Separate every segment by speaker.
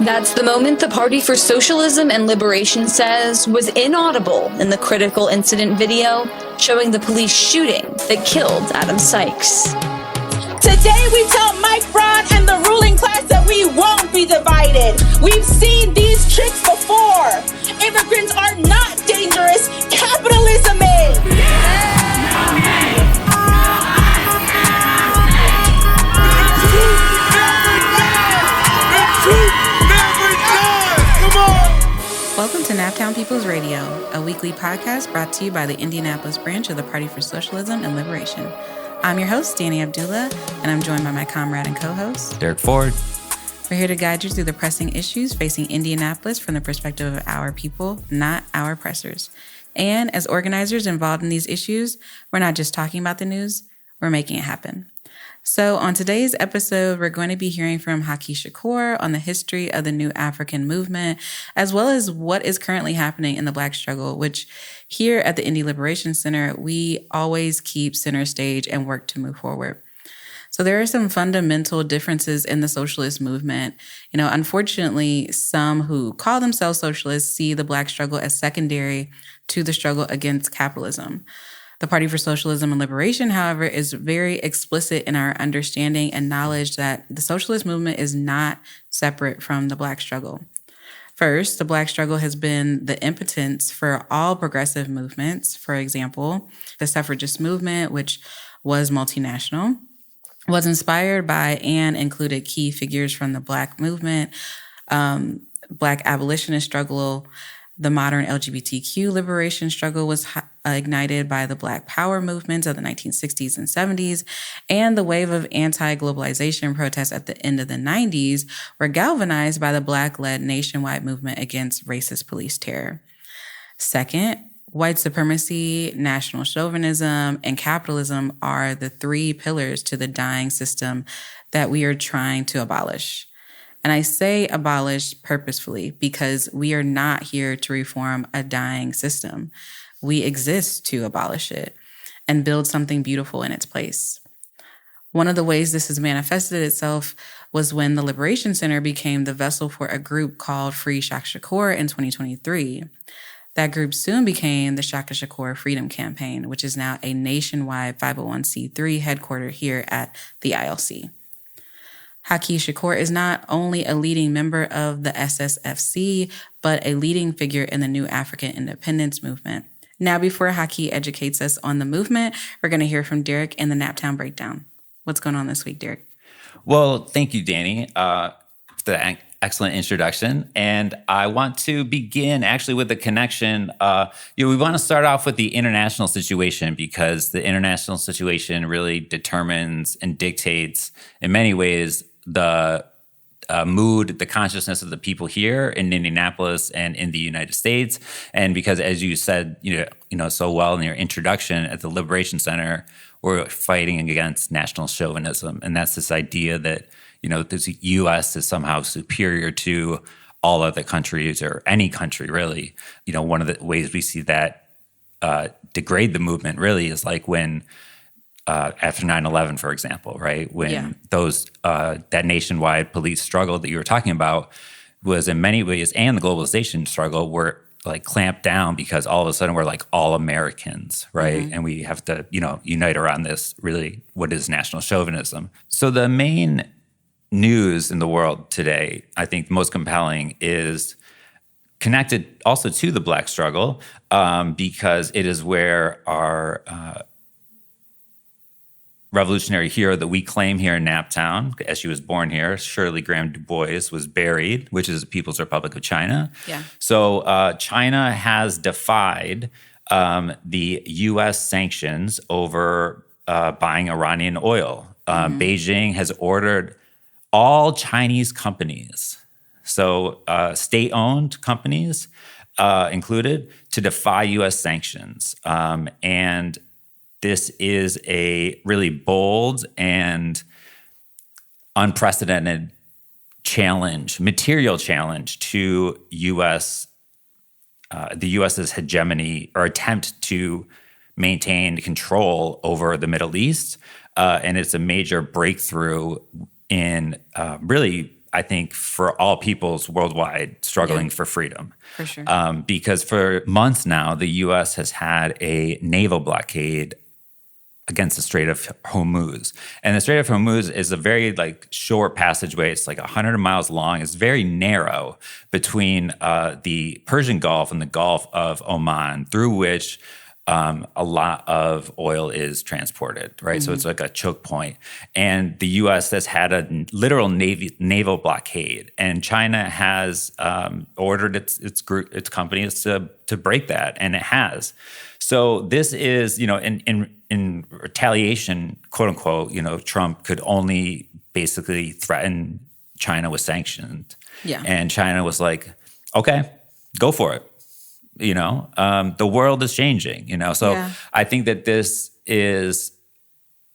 Speaker 1: That's the moment the Party for Socialism and Liberation says was inaudible in the critical incident video showing the police shooting that killed Adam Sykes.
Speaker 2: Today we tell Mike Brown and the ruling class that we won't be divided. We've seen these tricks before. Immigrants are not dangerous. Capitalism is.
Speaker 3: Welcome to Naptown People's Radio, a weekly podcast brought to you by the Indianapolis branch of the Party for Socialism and Liberation. I'm your host, Dani Abdullah, and I'm joined by my comrade and co-host,
Speaker 4: Derek Ford.
Speaker 3: We're here to guide you through the pressing issues facing Indianapolis from the perspective of our people, not our oppressors. And as organizers involved in these issues, we're not just talking about the news, we're making it happen. So on today's episode, we're going to be hearing from Haki Shakur on the history of the new African movement, as well as what is currently happening in the Black struggle, which here at the Indy Liberation Center, we always keep center stage and work to move forward. So there are some fundamental differences in the socialist movement. Unfortunately, some who call themselves socialists see the Black struggle as secondary to the struggle against capitalism. The Party for Socialism and Liberation, however, is very explicit in our understanding and knowledge that the socialist movement is not separate from the Black struggle. First, the Black struggle has been the impotence for all progressive movements. For example, the suffragist movement, which was multinational, was inspired by and included key figures from the Black movement, Black abolitionist struggle. The modern LGBTQ liberation struggle was ignited by the Black Power movements of the 1960s and 70s, and the wave of anti-globalization protests at the end of the 90s were galvanized by the Black-led nationwide movement against racist police terror. Second, white supremacy, national chauvinism, and capitalism are the three pillars to the dying system that we are trying to abolish. And I say abolish purposefully because we are not here to reform a dying system. We exist to abolish it and build something beautiful in its place. One of the ways this has manifested itself was when the Liberation Center became the vessel for a group called Free Haki Shakur in 2023. That group soon became the Haki Shakur Freedom Campaign, which is now a nationwide 501c3 headquartered here at the ILC. Haki Shakur is not only a leading member of the SSFC, but a leading figure in the new African independence movement. Now, before Haki educates us on the movement, we're going to hear from Derek and the Naptown Breakdown. What's going on this week, Derek?
Speaker 4: Well, thank you, Dani, for the excellent introduction. And I want to begin actually with the connection. We want to start off with the international situation because the international situation really determines and dictates, in many ways, the mood, the consciousness of the people here in Indianapolis and in the United States. And because, as you said, so well in your introduction at the Liberation Center, we're fighting against national chauvinism, and that's this idea that the U.S. is somehow superior to all other countries or any country, really. One of the ways we see that degrade the movement really is like when. After 9/11, for example, right? When that nationwide police struggle that you were talking about was in many ways, and the globalization struggle were like clamped down because all of a sudden we're like all Americans, right? Mm-hmm. And we have to, unite around this really what is national chauvinism. So the main news in the world today, I think the most compelling is connected also to the Black struggle because it is where our revolutionary hero that we claim here in Naptown, as she was born here, Shirley Graham Du Bois, was buried, which is the People's Republic of China. Yeah. So China has defied the U.S. sanctions over buying Iranian oil. Beijing has ordered all Chinese companies, so state-owned companies included, to defy U.S. sanctions. And this is a really bold and unprecedented challenge, material challenge to the U.S.'s hegemony or attempt to maintain control over the Middle East. And it's a major breakthrough in really I think, for all peoples worldwide struggling for freedom.
Speaker 3: For sure.
Speaker 4: Because for months now, the U.S. has had a naval blockade against the Strait of Hormuz. And the Strait of Hormuz is a very short passageway. It's 100 miles long. It's very narrow between the Persian Gulf and the Gulf of Oman, through which a lot of oil is transported, right? So it's like a choke point. And the U.S. has had a literal naval blockade, and China has ordered its companies to break that, and it has. So this is, in retaliation, quote unquote, Trump could only basically threaten China with sanctions.
Speaker 3: Yeah.
Speaker 4: And China was like, okay, go for it. The world is changing, So
Speaker 3: Yeah.
Speaker 4: I think that this is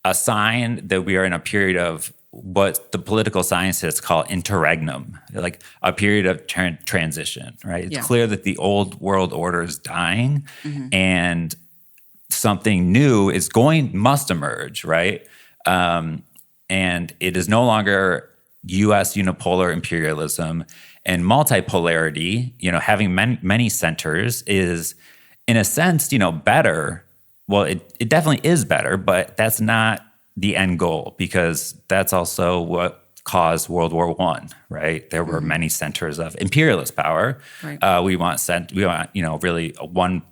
Speaker 4: a sign that we are in a period of what the political scientists call interregnum, like a period of transition, right? It's clear that the old world order is dying and something new must emerge, right? And it is no longer U.S. unipolar imperialism. And multipolarity, having many centers is, in a sense, better. Well, it definitely is better, but that's not the end goal, because that's also what caused World War I, right? There were many centers of imperialist power.
Speaker 3: Right.
Speaker 4: We want really one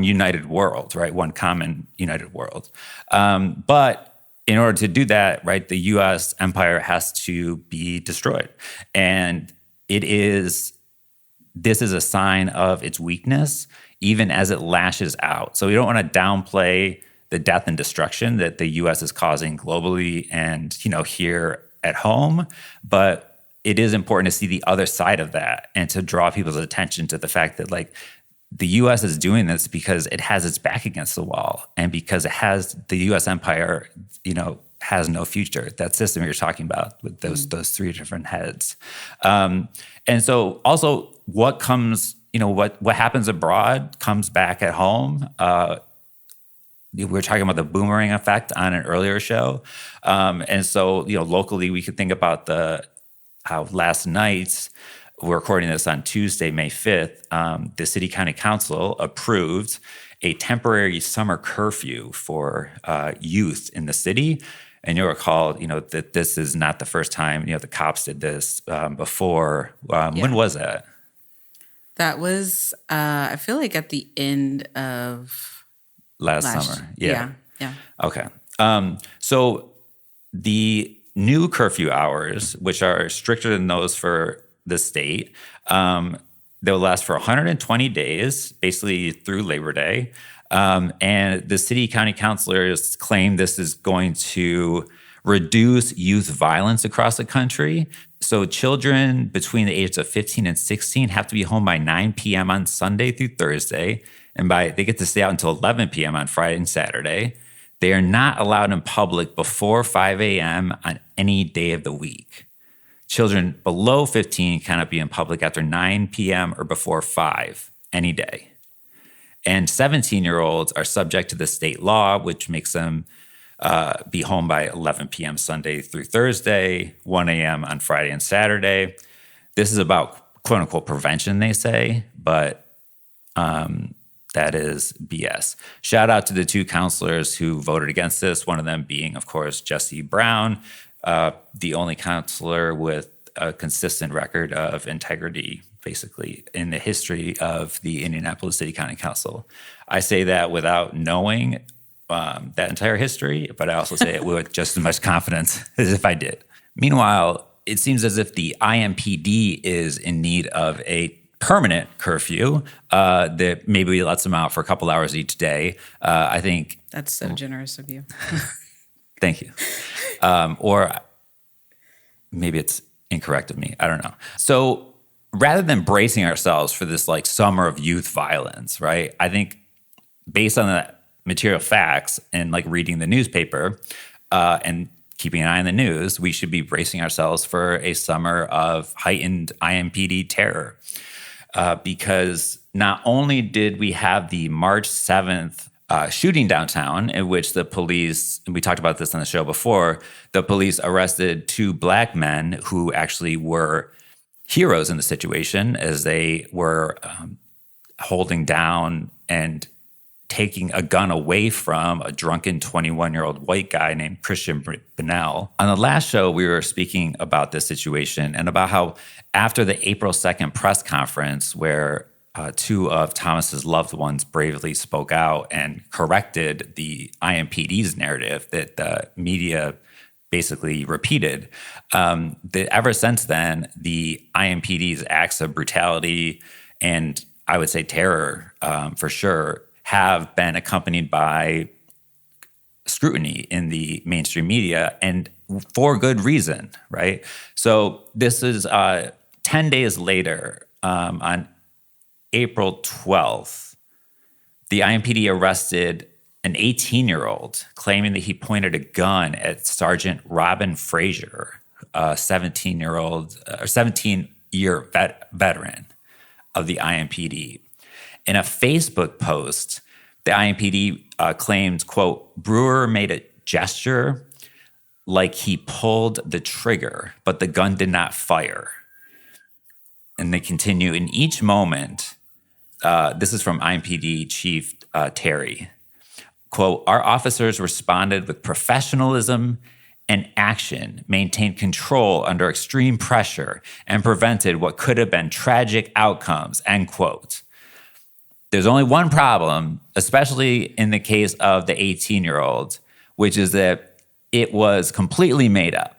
Speaker 4: united world, right? One common united world. But in order to do that, right, the U.S. empire has to be destroyed. And this is a sign of its weakness, even as it lashes out. So we don't want to downplay the death and destruction that the U.S. is causing globally and, here at home. But it is important to see the other side of that and to draw people's attention to the fact that, the U.S. is doing this because it has its back against the wall, and because the U.S. empire, has no future. That system you're talking about with those three different heads. And so also what comes, what happens abroad comes back at home. We were talking about the boomerang effect on an earlier show. And so, locally we could think about how last night, we're recording this on Tuesday, May 5th, the City County Council approved a temporary summer curfew for youth in the city. And you'll recall, that this is not the first time, the cops did this before. When was that?
Speaker 3: That was, I feel like at the end of
Speaker 4: last summer. Yeah. Okay. So the new curfew hours, which are stricter than those for the state, they'll last for 120 days, basically through Labor Day. And the city county councilors claim this is going to reduce youth violence across the country. So children between the ages of 15 and 16 have to be home by 9 p.m. on Sunday through Thursday. And they get to stay out until 11 p.m. on Friday and Saturday. They are not allowed in public before 5 a.m. on any day of the week. Children below 15 cannot be in public after 9 p.m. or before 5 any day. And 17-year-olds are subject to the state law, which makes them be home by 11 p.m. Sunday through Thursday, 1 a.m. on Friday and Saturday. This is about, quote unquote, prevention, they say, but that is BS. Shout out to the two counselors who voted against this, one of them being, of course, Jesse Brown, the only counselor with a consistent record of integrity, basically, in the history of the Indianapolis City County Council. I say that without knowing that entire history, but I also say it with just as much confidence as if I did. Meanwhile, it seems as if the IMPD is in need of a permanent curfew that maybe lets them out for a couple hours each day. I think
Speaker 3: that's so generous of you.
Speaker 4: Thank you. Or maybe it's incorrect of me. I don't know. So rather than bracing ourselves for this like summer of youth violence, right? I think based on the material facts and like reading the newspaper and keeping an eye on the news, we should be bracing ourselves for a summer of heightened IMPD terror. Because not only did we have the March 7th shooting downtown, in which the police, and we talked about this on the show before, the police arrested 2 black men who actually were heroes in the situation, as they were holding down and taking a gun away from a drunken 21-year-old white guy named Christian Bennell. On the last show, we were speaking about this situation and about how after the April 2nd press conference, where 2 of Thomas's loved ones bravely spoke out and corrected the IMPD's narrative that the media basically repeated, that ever since then, the IMPD's acts of brutality and I would say terror, for sure, have been accompanied by scrutiny in the mainstream media, and for good reason, right? So this is 10 days later, on April 12th, the IMPD arrested an 18-year-old claiming that he pointed a gun at Sergeant Robin Frazier, a 17-year veteran of the IMPD. In a Facebook post, the IMPD claimed, quote, Brewer made a gesture like he pulled the trigger, but the gun did not fire. And they continue, in each moment, this is from IMPD Chief Terry, quote, our officers responded with professionalism and action, maintained control under extreme pressure, and prevented what could have been tragic outcomes, end quote. There's only one problem, especially in the case of the 18-year-old, which is that it was completely made up.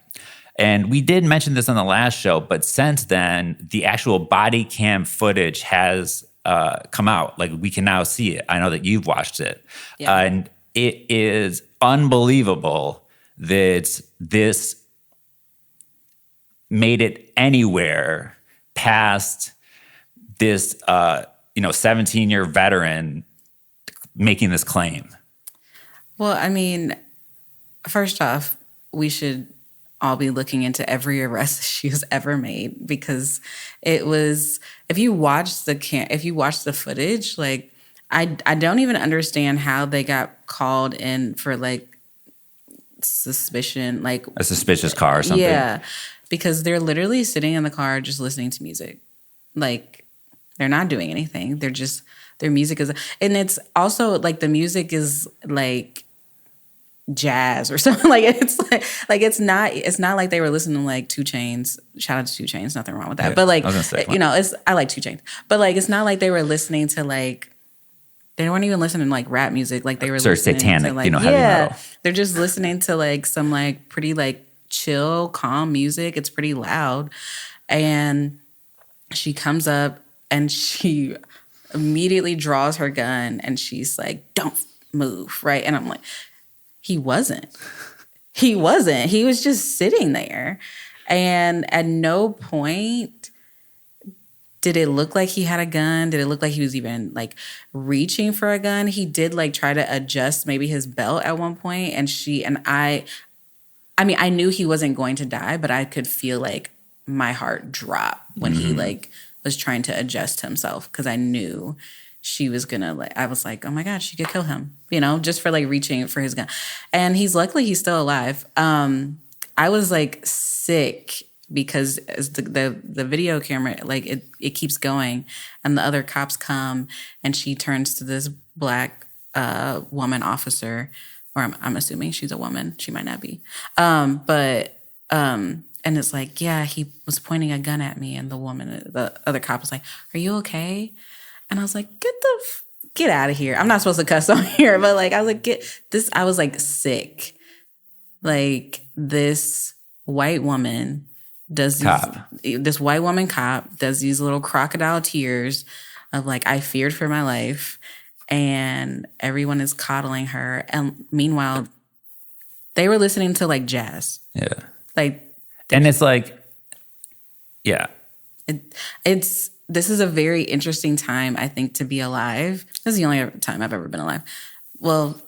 Speaker 4: And we did mention this on the last show, but since then, the actual body cam footage has come out. Like, we can now see it. I know that you've watched it. Yeah. And it is unbelievable that this made it anywhere past this 17-year veteran making this claim.
Speaker 3: Well, I mean, first off, we should all be looking into every arrest she's ever made, because it was, if you watch the footage, like, I don't even understand how they got called in for like suspicion, like
Speaker 4: a suspicious car or something.
Speaker 3: Yeah, because they're literally sitting in the car just listening to music. Like, they're not doing anything. They're just, their music is, and it's also like the music is like jazz or something. Like, it's like it's not like they were listening to like 2 Chainz. Shout out to 2 Chainz, nothing wrong with that. Yeah, but like, I like 2 Chainz. But like, it's not like they were listening to like, they weren't even listening to like rap music. Like, they were listening
Speaker 4: satanic,
Speaker 3: to like,
Speaker 4: heavy metal.
Speaker 3: They're just listening to like some like pretty like chill, calm music. It's pretty loud. And she comes up and she immediately draws her gun and she's like, don't move, right? And I'm like, he wasn't. He was just sitting there. And at no point did it look like he had a gun. Did it look like he was even like reaching for a gun? He did like try to adjust maybe his belt at one point. And I knew he wasn't going to die, but I could feel like my heart drop when he like was trying to adjust himself, because I knew she was gonna like, I was like, oh my God, she could kill him, just for like reaching for his gun. And he's still alive. I was like sick because as the video camera, like it keeps going, and the other cops come and she turns to this black woman officer, or I'm assuming she's a woman. She might not be. And it's like, yeah, he was pointing a gun at me, and the other cop was like, are you okay? And I was like, get out of here. I'm not supposed to cuss on here, but like, I was like, I was like sick. Like, this white woman does this white woman cop does these little crocodile tears of like, I feared for my life, and everyone is coddling her. And meanwhile, they were listening to like jazz.
Speaker 4: Yeah.
Speaker 3: Like,
Speaker 4: and it's like, yeah.
Speaker 3: This is a very interesting time, I think, to be alive. This is the only time I've ever been alive. Well,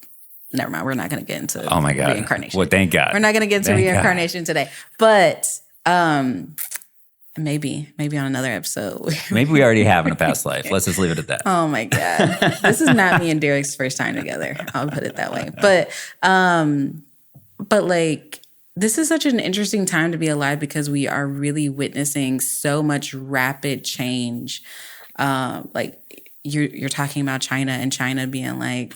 Speaker 3: never mind. We're not going to get into reincarnation.
Speaker 4: Well, thank God.
Speaker 3: We're not going to get into reincarnation today. But Maybe on another episode.
Speaker 4: Maybe we already have in a past life. Let's just leave it at that.
Speaker 3: Oh my God. This is not me and Derek's first time together. I'll put it that way. But like, this is such an interesting time to be alive because we are really witnessing so much rapid change. Like you're talking about China and China being like,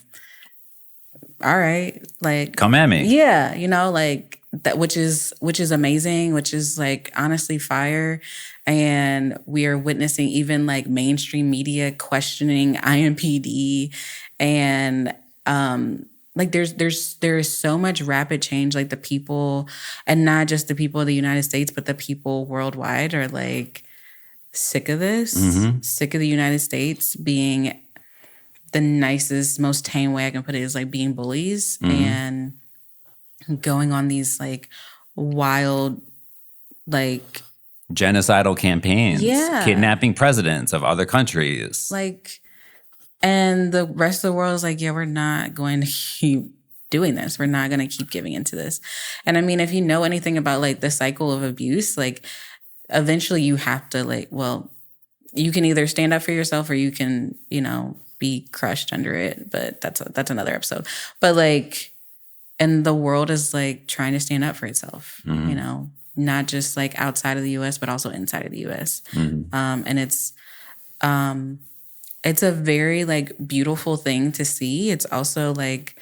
Speaker 3: all right, like
Speaker 4: come at me.
Speaker 3: Yeah, you know, like that, which is amazing, which is like honestly fire. And we are witnessing even like mainstream media questioning IMPD, and like there's so much rapid change. Like the people, and not just the people of the United States, but the people worldwide are like sick of this, sick of the United States being the nicest, most tame way I can put it is like being bullies and going on these like wild, like
Speaker 4: genocidal campaigns,
Speaker 3: Yeah.
Speaker 4: kidnapping presidents of other countries.
Speaker 3: like, and the rest of the world is like, yeah, we're not going to keep doing this. We're not going to keep giving into this. And I mean, if you know anything about like the cycle of abuse, like eventually you have to like, well, you can either stand up for yourself or you can, you know, be crushed under it. But that's another episode. But like, and the world is like trying to stand up for itself, you know, not just like outside of the US, but also inside of the US. And it's a very like beautiful thing to see. It's also like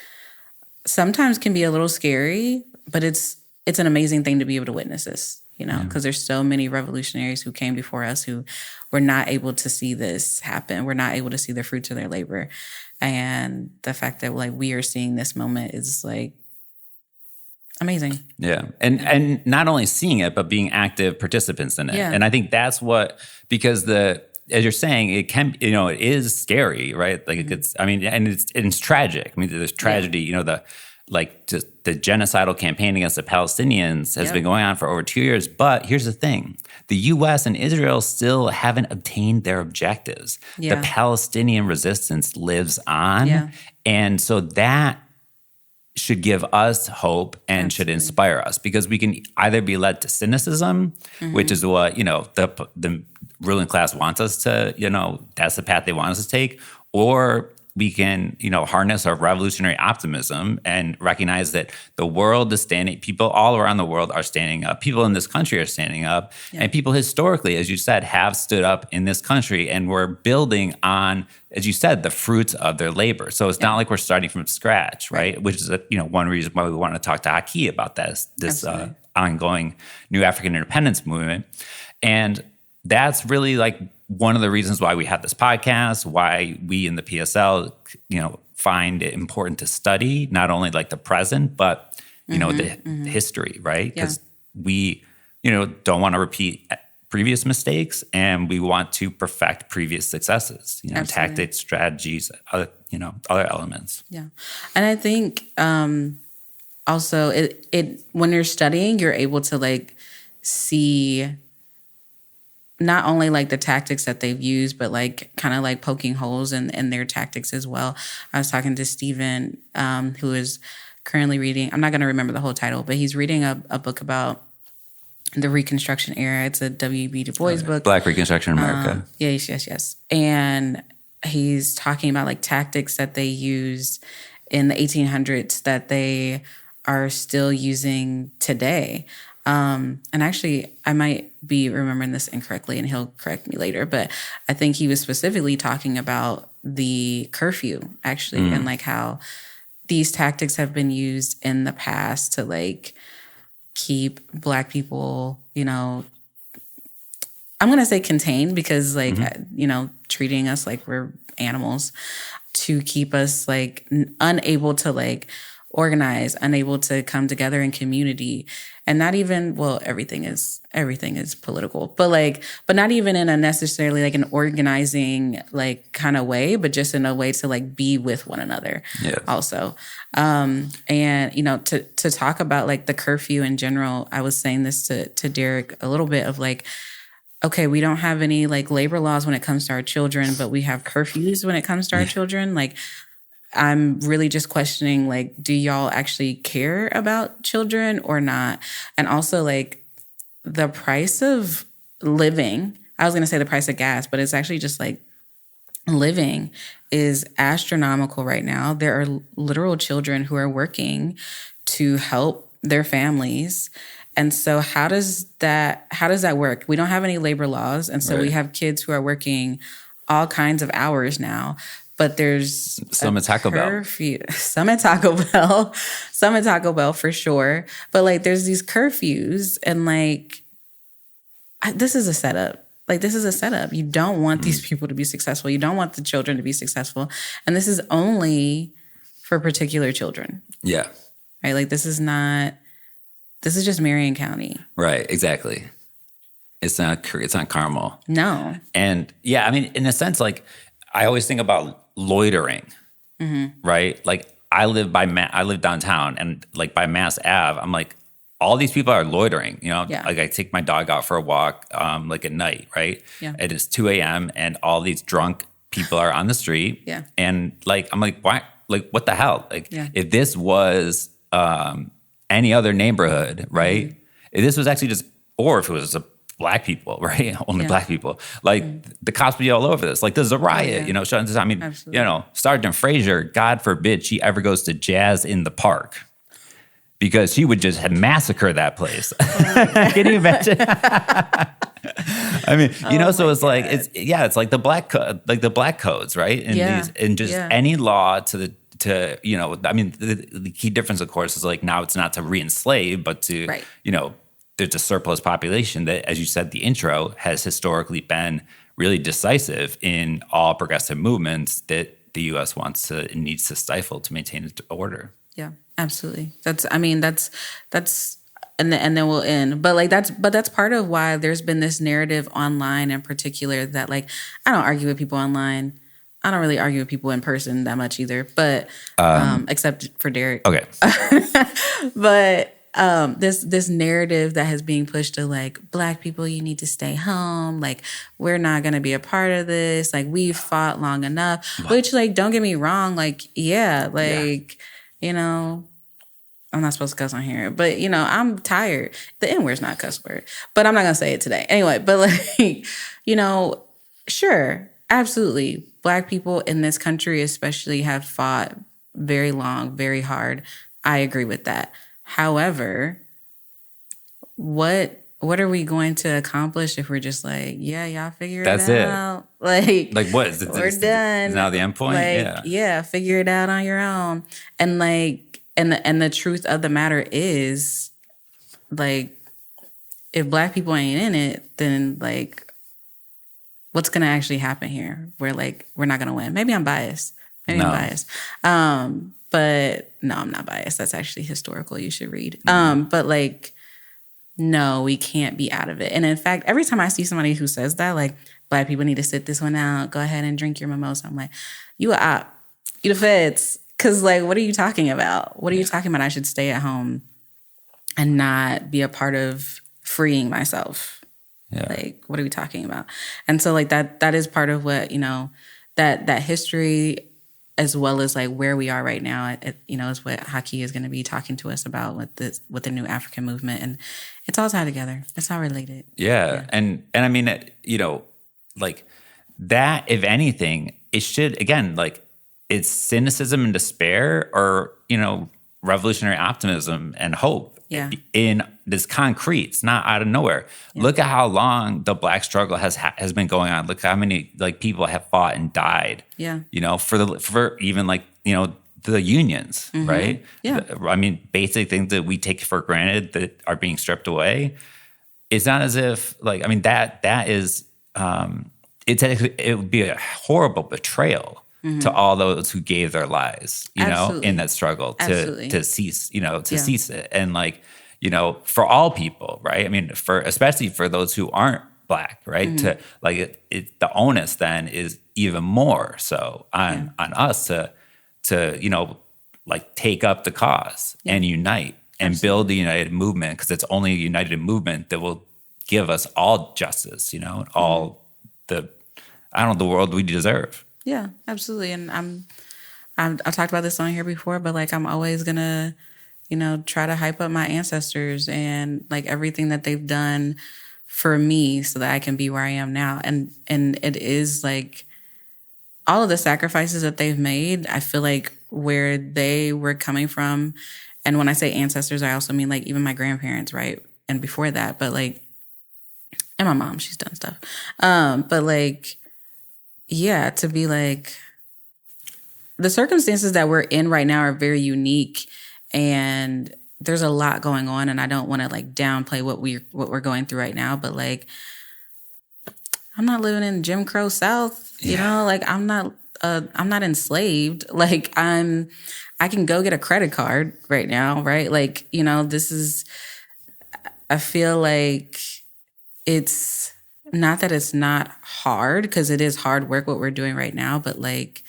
Speaker 3: sometimes can be a little scary, but it's an amazing thing to be able to witness this, you know, because there's so many revolutionaries who came before us who were not able to see this happen. We're not able to see the fruits of their labor. And the fact that like we are seeing this moment is like amazing.
Speaker 4: Yeah. And not only seeing it, but being active participants in it.
Speaker 3: Yeah.
Speaker 4: And I think that's what, because as you're saying, it can, you know, it is scary, right? Like it's, I mean, and it's tragic. I mean, there's tragedy, you know, just the genocidal campaign against the Palestinians has been going on for over 2 years. But here's the thing. The U.S. and Israel still haven't obtained their objectives.
Speaker 3: Yeah.
Speaker 4: The Palestinian resistance lives on.
Speaker 3: Yeah.
Speaker 4: And so that should give us hope and should inspire us, because we can either be led to cynicism, which is what, you know, the ruling class wants us to, you know, that's the path they want us to take, or we can, you know, harness our revolutionary optimism and recognize that the world is standing, people all around the world are standing up, people in this country are standing up, and people historically, as you said, have stood up in this country, and we're building on, as you said, the fruits of their labor. So it's not like we're starting from scratch, right? Which is, you know, one reason why we want to talk to Haki about this ongoing new African independence movement. And that's really like one of the reasons why we have this podcast, why we in the PSL, you know, find it important to study not only like the present, but, you know, the history, right? Because we, you know, don't want to repeat previous mistakes, and we want to perfect previous successes, you know, tactics, strategies, other elements.
Speaker 3: Yeah. And I think also it when you're studying, you're able to like see not only like the tactics that they've used, but like kind of like poking holes in their tactics as well. I was talking to Steven, who is currently reading, I'm not going to remember the whole title, but he's reading a book about the Reconstruction era. It's a W.B. Du Bois book.
Speaker 4: Black Reconstruction in America.
Speaker 3: Yes. And he's talking about like tactics that they used in the 1800s that they are still using today. And actually, I might be remembering this incorrectly, and he'll correct me later, but I think he was specifically talking about the curfew, actually, and like how these tactics have been used in the past to like keep Black people, you know, I'm going to say contained, because like, you know, treating us like we're animals, to keep us like unable to like organize, unable to come together in community. And not even, well, everything is political, but not even in a necessarily like an organizing like kind of way, but just in a way to like be with one another also. And, you know, to talk about like the curfew in general, I was saying this to Derek a little bit of like, okay, we don't have any like labor laws when it comes to our children, but we have curfews when it comes to our children. Like, I'm really just questioning, like, do y'all actually care about children or not? And also, like, the price of living, I was going to say the price of gas, but it's actually just like living is astronomical right now. There are literal children who are working to help their families. And so how does that work? We don't have any labor laws. And so we have kids who are working all kinds of hours now. But there's
Speaker 4: some at Taco Bell.
Speaker 3: Some at Taco Bell. Some at Taco Bell for sure. But like there's these curfews and like this is a setup. Like this is a setup. You don't want these people to be successful. You don't want the children to be successful. And this is only for particular children.
Speaker 4: Yeah.
Speaker 3: Right? Like this is just Marion County.
Speaker 4: Right, exactly. It's not Carmel.
Speaker 3: No.
Speaker 4: And yeah, I mean, in a sense, like I always think about loitering, right? Like I live downtown, and like by Mass Ave, I'm like, all these people are loitering, you know?
Speaker 3: Yeah.
Speaker 4: Like I take my dog out for a walk, like at night, right?
Speaker 3: Yeah.
Speaker 4: It is 2 a.m. and all these drunk people are on the street.
Speaker 3: Yeah.
Speaker 4: And like, I'm like, why? Like, what the hell? Like,
Speaker 3: Yeah.
Speaker 4: if this was any other neighborhood, right? If this was actually just, or if it was black people, right? Only black people. Like the cops would be all over this. Like there's a riot, you know. I mean,
Speaker 3: Absolutely.
Speaker 4: you know, Sergeant Frazier, God forbid she ever goes to jazz in the park, because she would just massacre that place. Can you imagine? I mean, you know, so it's like it's like the black codes, right? And just any law to you know, I mean, the key difference, of course, is like now it's not to re-enslave, but to you know, there's a surplus population that, as you said, the intro has historically been really decisive in all progressive movements that the U.S. needs to stifle to maintain its order.
Speaker 3: Yeah, absolutely. That's and then we'll end. But like that's part of why there's been this narrative online in particular that like I don't argue with people online. I don't really argue with people in person that much either, but except for Derek.
Speaker 4: Okay.
Speaker 3: But this narrative that has being pushed to like black people, you need to stay home. Like we're not going to be a part of this. Like we've fought long enough, which like, don't get me wrong. Like, you know, I'm not supposed to cuss on here, but you know, I'm tired. The N-word's not a cuss word, but I'm not going to say it today. Anyway, but like, you know, sure. Absolutely. Black people in this country especially have fought very long, very hard. I agree with that. However, what are we going to accomplish if we're just like, yeah, y'all figure it out? Like
Speaker 4: what? Is it,
Speaker 3: we're done.
Speaker 4: Is now the end point?
Speaker 3: Like, figure it out on your own. And like, and the truth of the matter is, like, if black people ain't in it, then like, what's gonna actually happen here? We're not gonna win. Maybe I'm biased. I'm biased. But no, I'm not biased. That's actually historical. You should read. But like, no, we can't be out of it. And in fact, every time I see somebody who says that, like, black people need to sit this one out, go ahead and drink your mimosa, I'm like, you a op. You the feds. Because like, what are you talking about? What are you talking about? I should stay at home and not be a part of freeing myself. Yeah. Like, what are we talking about? And so like that is part of what, you know, that history, as well as like where we are right now, you know, is what Haki is going to be talking to us about with the new African movement, and it's all tied together. It's all related.
Speaker 4: Yeah. And I mean, you know, like that, if anything, it should, again, like it's cynicism and despair, or you know, revolutionary optimism and hope.
Speaker 3: Yeah.
Speaker 4: In this concrete, it's not out of nowhere. Yeah. Look at how long the Black struggle has been going on. Look how many like people have fought and died. Yeah, you know, for even like, you know, the unions, right? Yeah, I mean, basic things that we take for granted that are being stripped away. It's not as if like, I mean, that is it would be a horrible betrayal to all those who gave their lives, you know, in that struggle to cease, you know, cease it. And like, you know, for all people, right? I mean, especially for those who aren't Black, right? To like the onus then is even more so on us to you know, like take up the cause and unite and build the united movement, because it's only a united movement that will give us all justice, you know, all the world we deserve.
Speaker 3: Yeah, absolutely. And I've talked about this on here before, but like I'm always gonna, you know, try to hype up my ancestors and like everything that they've done for me so that I can be where I am now. And it is like all of the sacrifices that they've made, I feel like where they were coming from, and when I say ancestors, I also mean like even my grandparents, right? And before that, but like, and my mom, she's done stuff. But like, yeah, to be like, the circumstances that we're in right now are very unique, and there's a lot going on, and I don't want to like downplay what we're going through right now, but like, I'm not living in Jim Crow South, you know, like I'm not enslaved. Like I can go get a credit card right now, right? Like, you know, I feel like it's not that it's not hard, because it is hard work what we're doing right now, but like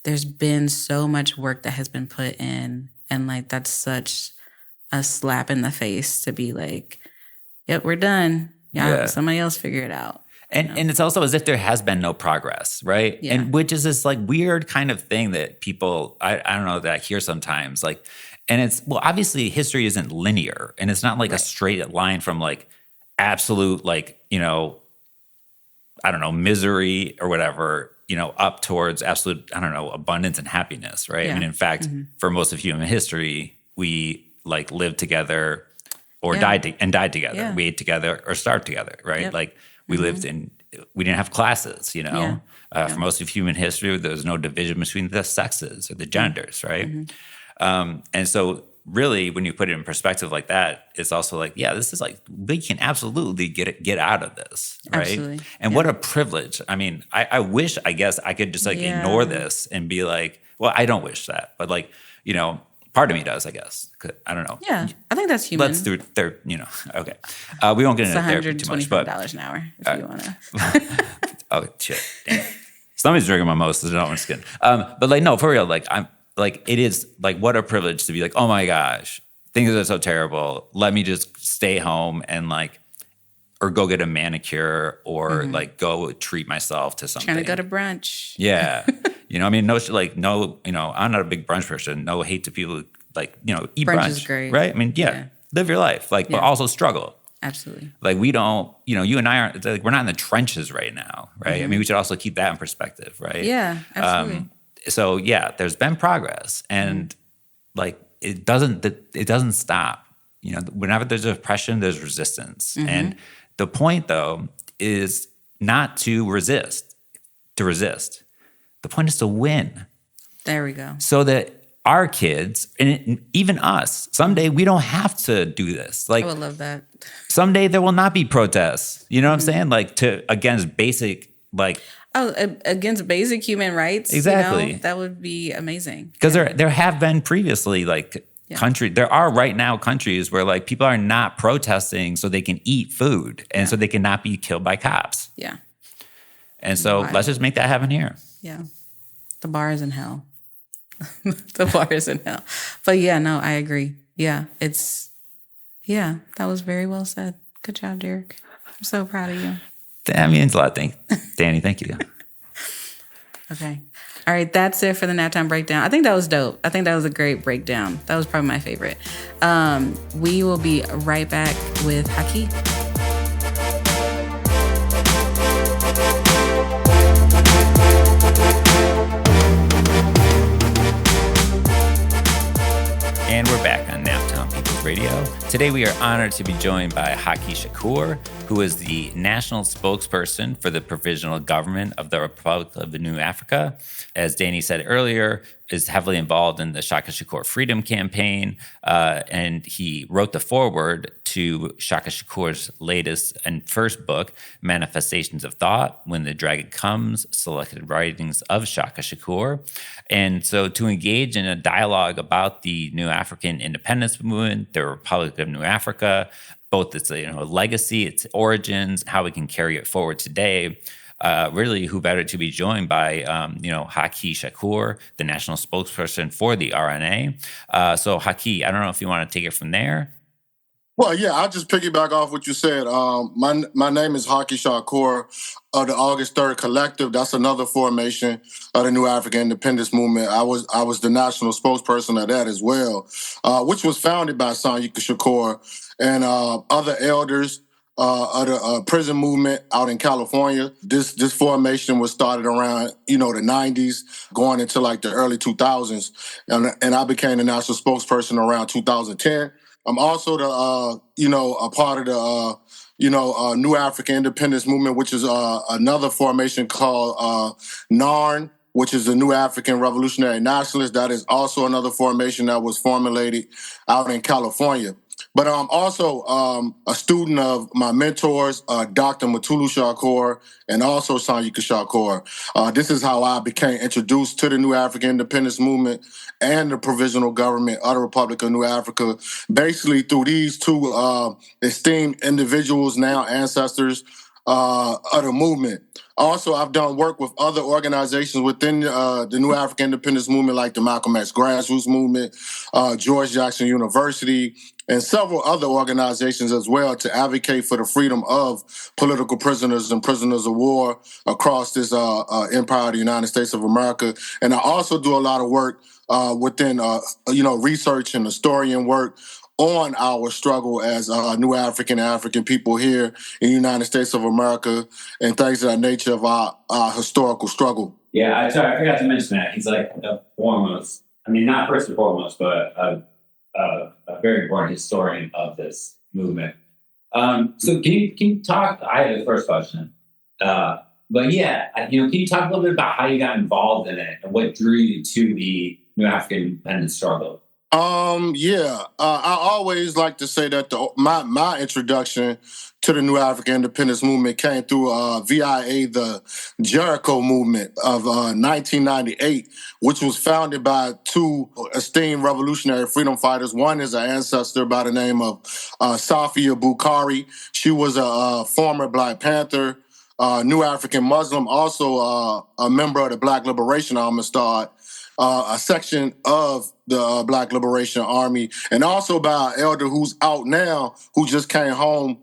Speaker 3: there's been so much work that has been put in, and like that's such a slap in the face to be like, yep, we're done. Yeah, somebody else figure it out.
Speaker 4: And it's also as if there has been no progress, right?
Speaker 3: Yeah.
Speaker 4: And which is this like weird kind of thing that people, I don't know, that I hear sometimes. Like, and it's, well, obviously history isn't linear, and it's not like a straight line from like absolute, like, you know, I don't know, misery or whatever, you know, up towards absolute, I don't know, abundance and happiness, right?
Speaker 3: Yeah.
Speaker 4: I mean, in fact, for most of human history, we like lived together or died together.
Speaker 3: Yeah.
Speaker 4: We ate together or starved together, right?
Speaker 3: Yep.
Speaker 4: Like we lived we didn't have classes, you know? For most of human history, there was no division between the sexes or the genders, right? And so really, when you put it in perspective like that, it's also like, yeah, this is like, we can absolutely get out of this, right?
Speaker 3: Absolutely.
Speaker 4: And what a privilege. I mean, I wish, I guess, I could just like ignore this and be like, well, I don't wish that. But like, you know, part of me does, I guess. I don't know.
Speaker 3: Yeah, I think that's human.
Speaker 4: Let's do it. You know, okay. We won't get into therapy too much, but
Speaker 3: $125 an hour if you want to.
Speaker 4: oh shit! Damn. Somebody's drinking my most, so no, I'm just kidding. But like, no, for real. Like, I'm like, it is like, what a privilege to be like, oh my gosh, things are so terrible. Let me just stay home and like, or go get a manicure, or like go treat myself to something.
Speaker 3: Trying to go to brunch.
Speaker 4: Yeah, you know, I mean, no, you know, I'm not a big brunch person. No hate to people who, like, you know, eat brunch.
Speaker 3: Is great.
Speaker 4: Right? I mean, live your life, like, but also struggle.
Speaker 3: Absolutely.
Speaker 4: Like, we don't, you know, you and I aren't, like, we're not in the trenches right now, right? I mean, we should also keep that in perspective, right?
Speaker 3: Yeah, absolutely.
Speaker 4: So yeah, there's been progress, and like it doesn't stop. You know, whenever there's oppression, there's resistance, and the point though is not to resist. The point is to win.
Speaker 3: There we go.
Speaker 4: So that our kids, and even us, someday we don't have to do this. Like,
Speaker 3: I would love that.
Speaker 4: Someday there will not be protests. You know what I'm saying? Like, against basic, like.
Speaker 3: Oh, against basic human rights.
Speaker 4: Exactly.
Speaker 3: You know, that would be amazing.
Speaker 4: Because there have been previously like there are right now countries where like people are not protesting so they can eat food and so they cannot be killed by cops.
Speaker 3: Yeah.
Speaker 4: And so let's just make that happen here.
Speaker 3: Yeah. The bar is in hell. The bar is in hell. But yeah, no, I agree. Yeah, that was very well said. Good job, Derek. I'm so proud of you.
Speaker 4: That means a lot. Dani, thank you.
Speaker 3: Okay. All right, that's it for the Naptown Breakdown. I think that was dope. I think that was a great breakdown. That was probably my favorite. We will be right back with Haki.
Speaker 4: And we're back on Naptown People's Radio. Today we are honored to be joined by Haki Shakur, who is the national spokesperson for the Provisional Government of the Republic of Afrika. As Dani said earlier, is heavily involved in the Shaka Shakur Freedom Campaign, and he wrote the foreword to Shaka Shakur's latest and first book, Manifestations of Thought, When the Dragon Comes, Selected Writings of Shaka Shakur. And so to engage in a dialogue about the New African independence movement, the Republic of Afrika, both its legacy, its origins, how we can carry it forward today, really, who better to be joined by, Haki Shakur, the national spokesperson for the RNA. So, Haki, I don't know if you want to take it from there.
Speaker 5: Well, yeah, I'll just piggyback off what you said. My name is Haki Shakur of the August 3rd Collective. That's another formation of the New African Independence Movement. I was the national spokesperson of that as well, which was founded by Haki Shakur and other elders of the prison movement out in California. This formation was started around, the 90s, going into like the early 2000s. And I became the national spokesperson around 2010. I'm also the, a part of the, New African Independence Movement, which is another formation called NARN, which is the New African Revolutionary Nationalists. That is also another formation that was formulated out in California. But I'm also a student of my mentors, Dr. Matulu Shakur and also Haki Shakur. This is how I became introduced to the New African Independence Movement and the Provisional Government of the Republic of New Africa, basically through these two esteemed individuals, now ancestors of the movement. Also, I've done work with other organizations within the New African Independence Movement, like the Malcolm X Grassroots Movement, George Jackson University, and several other organizations as well to advocate for the freedom of political prisoners and prisoners of war across this empire of the United States of America. And I also do a lot of work within, research and historian work on our struggle as New African people here in the United States of America and things of that nature of our historical struggle.
Speaker 6: Yeah, I forgot to mention that. He's like a foremost, not first and foremost, but a very important historian of this movement. So can you talk, I have the first question, but yeah, can you talk a little bit about how you got involved in it and what drew you to the New African independence struggle?
Speaker 5: I always like to say that my introduction to the New African Independence Movement came through VIA, the Jericho movement of 1998, which was founded by two esteemed revolutionary freedom fighters. One is an ancestor by the name of Safia Bukhari. She was a former Black Panther, New African Muslim, also a member of the Black Liberation Army, a section of the Black Liberation Army, and also by an elder who's out now, who just came home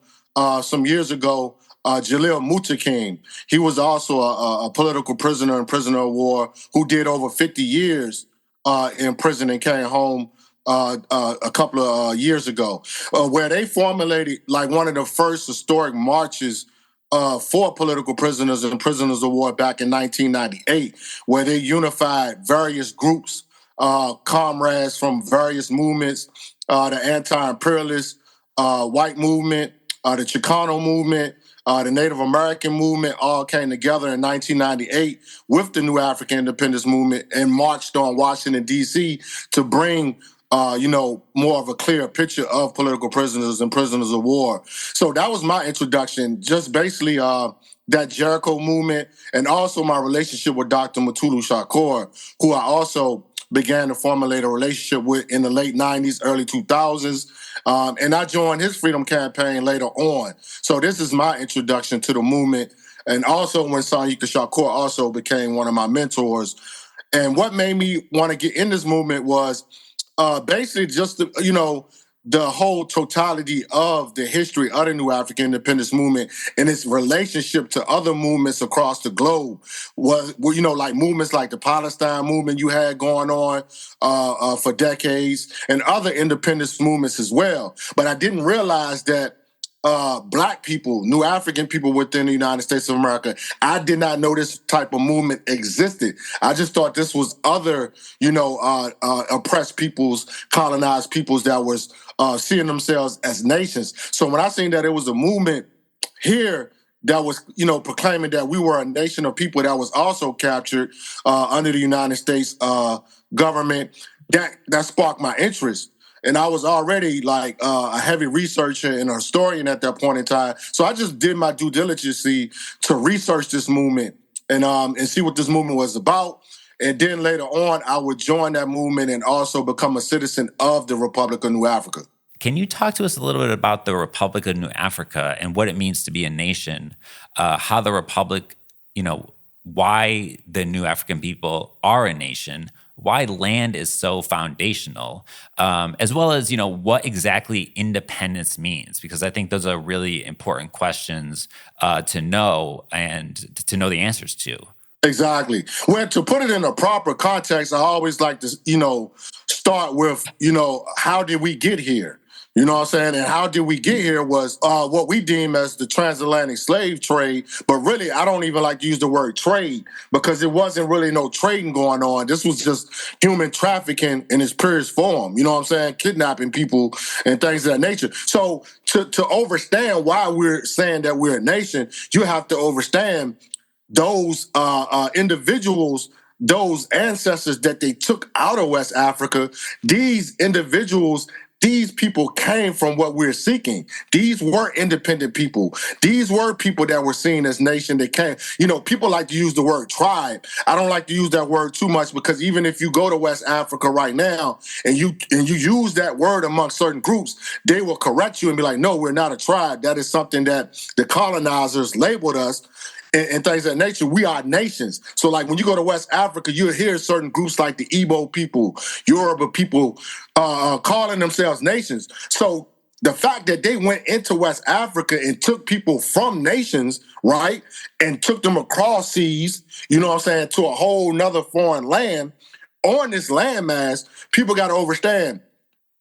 Speaker 5: some years ago, Jalil Muttaqin. He was also a political prisoner and prisoner of war who did over 50 years in prison and came home a couple of years ago, where they formulated like one of the first historic marches for political prisoners and prisoners of war back in 1998, where they unified various groups, comrades from various movements, the anti-imperialist white movement, the Chicano movement, the Native American movement, all came together in 1998 with the New African Independence Movement and marched on Washington, D.C. to bring more of a clear picture of political prisoners and prisoners of war. So that was my introduction, just basically that Jericho movement, and also my relationship with Dr. Matulu Shakur, who I also began to formulate a relationship with in the late 90s, early 2000s. And I joined his freedom campaign later on. So this is my introduction to the movement. And also when Haki Shakur also became one of my mentors. And what made me want to get in this movement was basically just the whole totality of the history of the New African Independence Movement and its relationship to other movements across the globe was, like movements like the Palestine movement you had going on for decades and other independence movements as well. But I didn't realize that Black people, New African people within the United States of America, I did not know this type of movement existed. I just thought this was other, oppressed peoples, colonized peoples that was seeing themselves as nations. So when I seen that it was a movement here that was, proclaiming that we were a nation of people that was also captured under the United States government, that sparked my interest. And I was already like a heavy researcher and a historian at that point in time. So I just did my due diligence to research this movement and see what this movement was about. And then later on, I would join that movement and also become a citizen of the Republic of New Afrika.
Speaker 4: Can you talk to us a little bit about the Republic of New Afrika and what it means to be a nation, how the Republic, why the New African people are a nation, why land is so foundational, as well as, what exactly independence means, because I think those are really important questions to know and to know the answers to.
Speaker 5: Exactly. Well, to put it in a proper context, I always like to, start with, how did we get here? You know what I'm saying? And how did we get here was what we deem as the transatlantic slave trade. But really, I don't even like to use the word trade because it wasn't really no trading going on. This was just human trafficking in its purest form. You know what I'm saying? Kidnapping people and things of that nature. So to understand why we're saying that we're a nation, you have to understand those individuals, those ancestors that they took out of West Africa. These individuals, these people came from what we're seeking. These were independent people. These were people that were seen as nation that came. You know, people like to use the word tribe. I don't like to use that word too much because even if you go to West Africa right now and you use that word among certain groups, they will correct you and be like, no, we're not a tribe. That is something that the colonizers labeled us. And things of that nature, we are nations. So like when you go to West Africa, you'll hear certain groups like the Igbo people, Yoruba people calling themselves nations. So the fact that they went into West Africa and took people from nations, right, and took them across seas, you know what I'm saying, to a whole nother foreign land, on this landmass, people got to understand,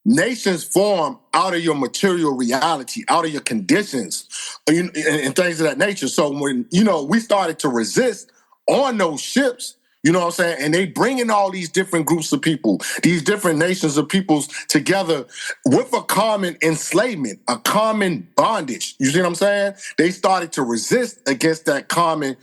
Speaker 5: nations form out of your material reality, out of your conditions, and things of that nature. So when, you know, we started to resist on those ships, you know what I'm saying, and they bringing all these different groups of people, these different nations of peoples together with a common enslavement, a common bondage. You see what I'm saying? They started to resist against that common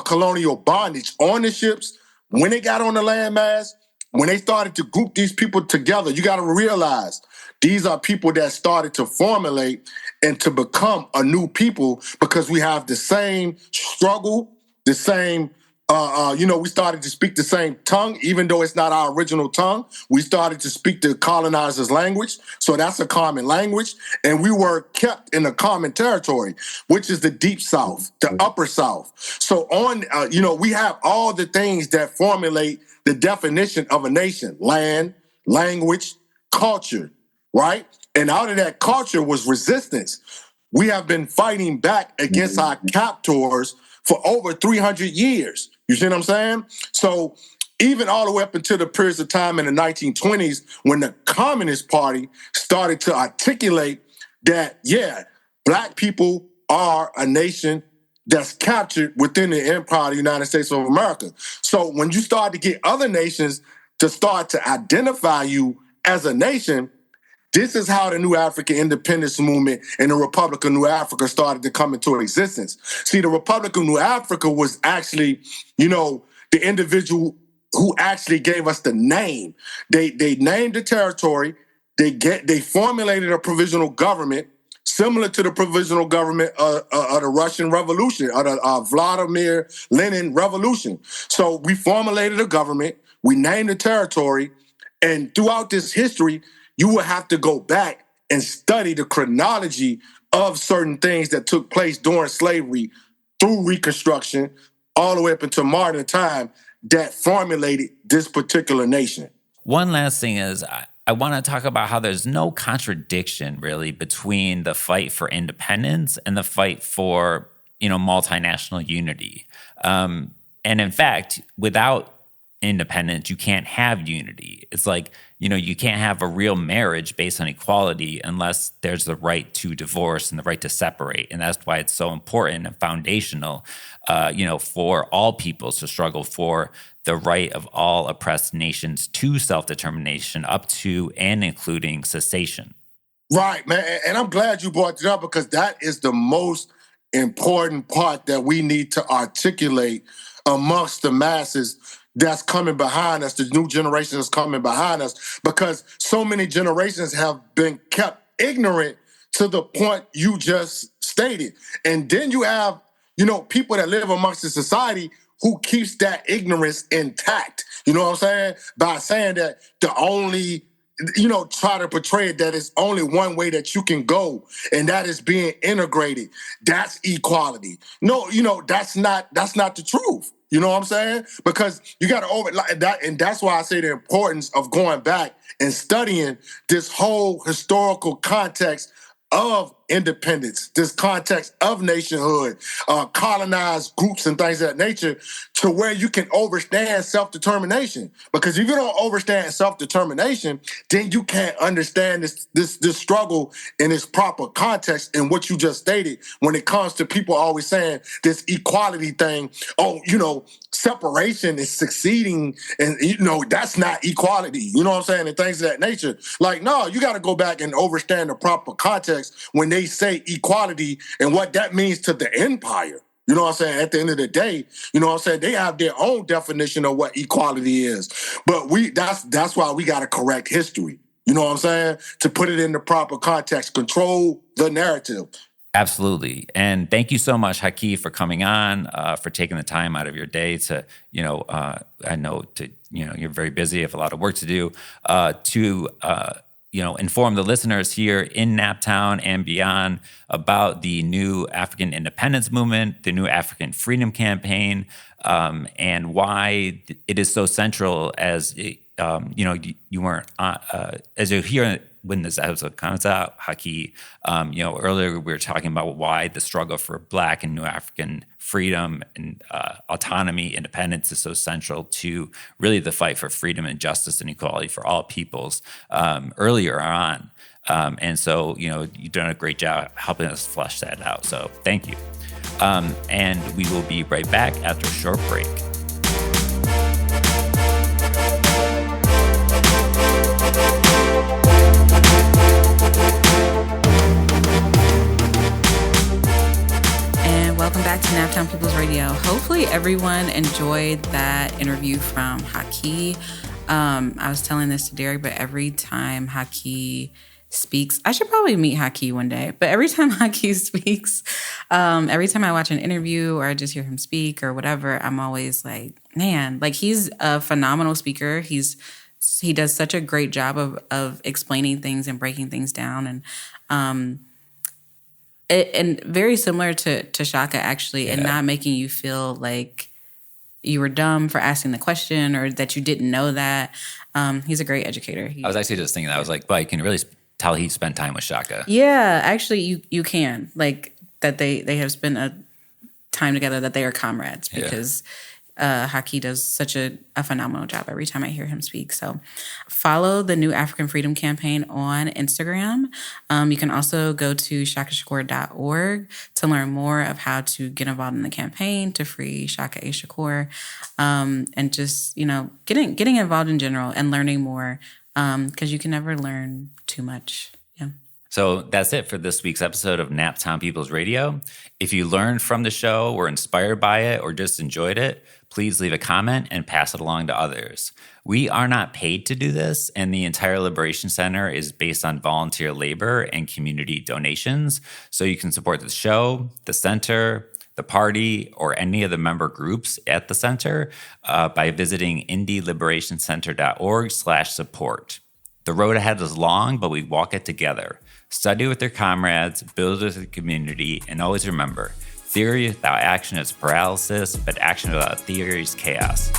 Speaker 5: colonial bondage on the ships. When they got on the landmass, when they started to group these people together, you got to realize these are people that started to formulate and to become a new people because we have the same struggle, the same, we started to speak the same tongue, even though it's not our original tongue. We started to speak the colonizers' language, so that's a common language. And we were kept in a common territory, which is the Deep South, the Upper South. So we have all the things that formulate the definition of a nation: land, language, culture, right? And out of that culture was resistance. We have been fighting back against our captors for over 300 years. You see what I'm saying? So even all the way up until the periods of time in the 1920s, when the Communist Party started to articulate that, yeah, Black people are a nation that's captured within the empire of the United States of America. So when you start to get other nations to start to identify you as a nation, this is how the New African Independence Movement and the Republic of New Africa started to come into existence. See, the Republic of New Africa was actually, the individual who actually gave us the name. They named the territory. They formulated a provisional government similar to the provisional government of the Russian Revolution, or the Vladimir Lenin Revolution. So we formulated a government. We named the territory, and throughout this history, you will have to go back and study the chronology of certain things that took place during slavery, through Reconstruction, all the way up until modern time, that formulated this particular nation.
Speaker 4: One last thing is, I want to talk about how there's no contradiction really between the fight for independence and the fight for, multinational unity. And in fact, without independence, you can't have unity. It's like, you can't have a real marriage based on equality unless there's the right to divorce and the right to separate. And that's why it's so important and foundational, for all peoples to struggle for the right of all oppressed nations to self-determination up to and including cessation.
Speaker 5: Right, man. And I'm glad you brought it up because that is the most important part that we need to articulate amongst the masses that's coming behind us, the new generation that's coming behind us, because so many generations have been kept ignorant to the point you just stated. And then you have, people that live amongst the society who keeps that ignorance intact. You know what I'm saying? By saying that the only, try to portray it that it's only one way that you can go, and that is being integrated. That's equality. No, that's not the truth. You know what I'm saying? Because you got to overlap that, and that's why I say the importance of going back and studying this whole historical context of independence, this context of nationhood, colonized groups and things of that nature, to where you can understand self-determination. Because if you don't understand self-determination, then you can't understand this struggle in its proper context and what you just stated when it comes to people always saying this equality thing. Oh, separation is succeeding, and that's not equality. You know what I'm saying? And things of that nature. Like, no, you got to go back and understand the proper context when they say equality and what that means to the empire. You know what I'm saying? At the end of the day, you know what I'm saying? They have their own definition of what equality is. But that's why we got to correct history. You know what I'm saying? To put it in the proper context, control the narrative.
Speaker 4: Absolutely. And thank you so much, Haki, for coming on, for taking the time out of your day to, I know you're very busy, have a lot of work to do, to inform the listeners here in Naptown and beyond about the new African independence movement, the new African freedom campaign, and why it is so central as, you weren't, as you hear when this episode comes out, Haki, earlier we were talking about why the struggle for Black and New African freedom and autonomy, independence is so central to really the fight for freedom and justice and equality for all peoples earlier on. And so, you've done a great job helping us flesh that out. So thank you. And we will be right back after a short break.
Speaker 3: Welcome back to Naptown People's Radio. Hopefully everyone enjoyed that interview from Haki. I was telling this to Derek, but every time Haki speaks, I should probably meet Haki one day, but every time Haki speaks, every time I watch an interview or I just hear him speak or whatever, I'm always like, man, like he's a phenomenal speaker. He does such a great job of explaining things and breaking things down, and very similar to Shaka, actually, and not making you feel like you were dumb for asking the question or that you didn't know that. He's a great educator.
Speaker 4: I was actually just thinking that. I was like, but you can really tell he spent time with Shaka.
Speaker 3: Yeah, actually, you can. Like, that they have spent a time together, that they are comrades, because Haki does such a phenomenal job every time I hear him speak. So follow the New African Freedom Campaign on Instagram. You can also go to shakashakur.org to learn more of how to get involved in the campaign to free Shaka A. Shakur, and just, getting involved in general and learning more, because you can never learn too much. Yeah.
Speaker 4: So that's it for this week's episode of Naptown People's Radio. If you learned from the show, were inspired by it, or just enjoyed it, please leave a comment and pass it along to others. We are not paid to do this, and the entire Liberation Center is based on volunteer labor and community donations. So you can support the show, the center, the party, or any of the member groups at the center by visiting indyliberationcenter.org/support. The road ahead is long, but we walk it together. Study with your comrades, build with the community, and always remember, theory without action is paralysis, but action without theory is chaos.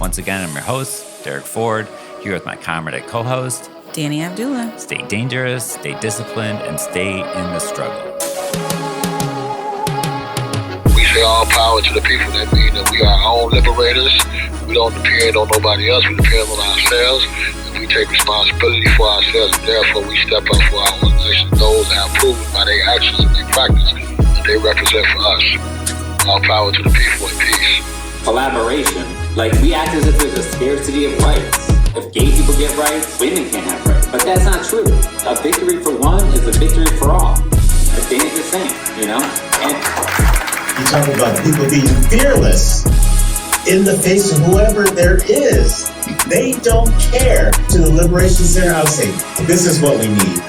Speaker 4: Once again, I'm your host, Derek Ford, here with my comrade and co-host,
Speaker 3: Dani Abdullah.
Speaker 4: Stay dangerous, stay disciplined, and stay in the struggle.
Speaker 7: We say all power to the people. That means that we are our own liberators. We don't depend on nobody else. We depend on ourselves. And we take responsibility for ourselves. And therefore, we step up for our organization. Those that have proven by their actions and their practice that they represent for us. All power to the people in peace.
Speaker 6: Collaboration. Like, we act as if there's a scarcity of rights. If gay people get rights, women can't have rights. But that's not true. A victory for one is a victory for all. As Dan's just saying, And
Speaker 8: you talk about people being fearless in the face of whoever there is. They don't care. To the Liberation Center, I would say, this is what we need.